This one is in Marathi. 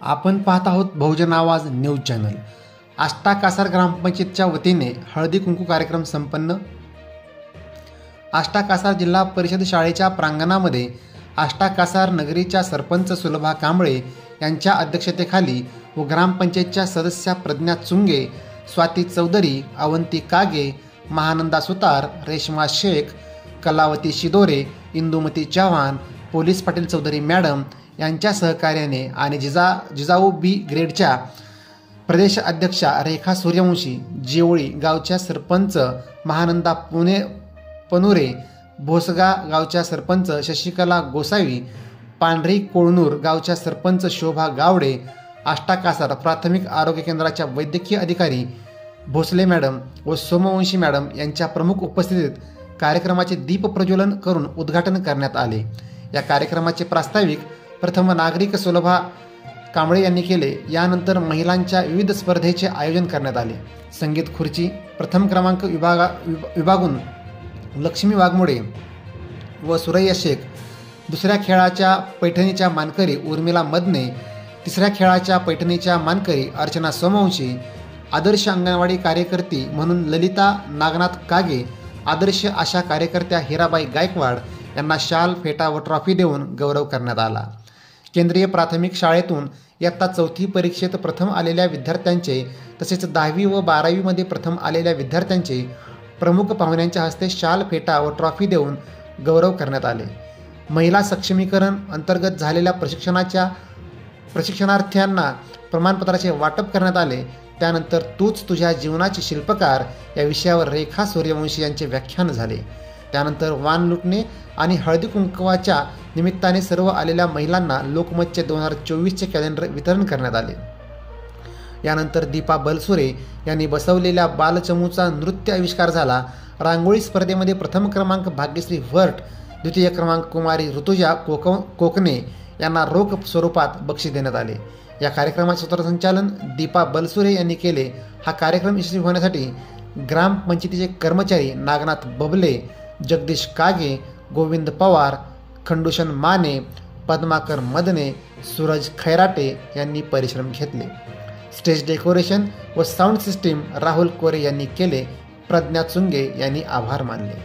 आपण पाहत आहोत बहुजन आवाज न्यूज चॅनल। आष्टा कासार ग्रामपंचायतच्या वतीने हळदी कुंकू कार्यक्रम संपन्न। आष्टा कासार जिल्हा परिषद शाळेच्या प्रांगणामध्ये आष्टा कासार नगरीच्या सरपंच सुलभा कांबळे यांच्या अध्यक्षतेखाली व ग्रामपंचायतच्या सदस्या प्रज्ञा चुंगे, स्वाती चौधरी, अवंती कागे, महानंदा सुतार, रेश्मा शेख, कलावती शिदोरे, इंदुमती चव्हाण, पोलीस पाटील चौधरी मॅडम यांच्या सहकार्याने आणि जिजाऊ बी ग्रेडच्या प्रदेश अध्यक्षा रेखा सूर्यवंशी, जेवळी गावच्या सरपंच महानंदा पनुरे, भोसगा गावच्या सरपंच शशिकला गोसावी, पांढरी कोळनूर गावच्या सरपंच शोभा गावडे, आष्टा कासार प्राथमिक आरोग्य केंद्राच्या वैद्यकीय अधिकारी भोसले मॅडम व सोमवंशी मॅडम यांच्या प्रमुख उपस्थितीत कार्यक्रमाचे दीप प्रज्वलन करून उद्घाटन करण्यात आले। या कार्यक्रमाचे प्रास्ताविक प्रथम नागरिक सुलभा कांबळे यांनी केले। यानंतर महिलांच्या विविध स्पर्धेचे आयोजन करण्यात आले। संगीत खुर्ची प्रथम क्रमांक विभागून लक्ष्मी वाघमोडे व सुरैया शेख, दुसऱ्या खेळाच्या पैठणीच्या मानकरी उर्मिला मदने, तिसऱ्या खेळाच्या पैठणीच्या मानकरी अर्चना सोमवंशी, आदर्श अंगणवाडी कार्यकर्ती म्हणून ललिता नागनाथ कागे, आदर्श आशा कार्यकर्त्या हिराबाई गायकवाड यांना शाल, फेटा व ट्रॉफी देऊन गौरव करण्यात आला। केंद्रीय प्राथमिक शाळेतून इयत्ता 4थी परीक्षेत प्रथम आलेल्या विद्यार्थ्यांचे तसेच 10वी व 12वीमध्ये प्रथम आलेल्या विद्यार्थ्यांचे प्रमुख पाहुण्यांच्या हस्ते शाल, फेटा व ट्रॉफी देऊन गौरव करण्यात आले। महिला सक्षमीकरण अंतर्गत झालेल्या प्रशिक्षणार्थ्यांना प्रमाणपत्राचे वाटप करण्यात आले। त्यानंतर तूच तुझ्या जीवनाची शिल्पकार या विषयावर रेखा सूर्यवंशी यांचे व्याख्यान झाले। त्यानंतर वाण लुटणे आणि हळदी कुंकवाच्या निमित्ताने सर्व आलेल्या महिलांना लोकमतचे 2024चे कॅलेंडर वितरण करण्यात आले। यानंतर दीपा बलसुरे यांनी बसवलेल्या बालचमूचा नृत्य आविष्कार झाला। रांगोळी स्पर्धेमध्ये प्रथम क्रमांक भाग्यश्री व्हर्ट, द्वितीय क्रमांक कुमारी ऋतुजा कोकणे यांना रोख स्वरूपात बक्षीस देण्यात आले। या कार्यक्रमाचे सूत्रसंचालन दीपा बलसुरे यांनी केले। हा कार्यक्रम यशस्वी होण्यासाठी ग्रामपंचायतीचे कर्मचारी नागनाथ बबले, जगदीश कागे, गोविंद पवार, खंडूषण माने, पद्माकर मदने, सूरज खैराटे यांनी परिश्रम घेतले। स्टेज डेकोरेशन व साऊंड सिस्टीम राहुल कोरे यांनी केले। प्रज्ञा चुंगे यांनी आभार मानले।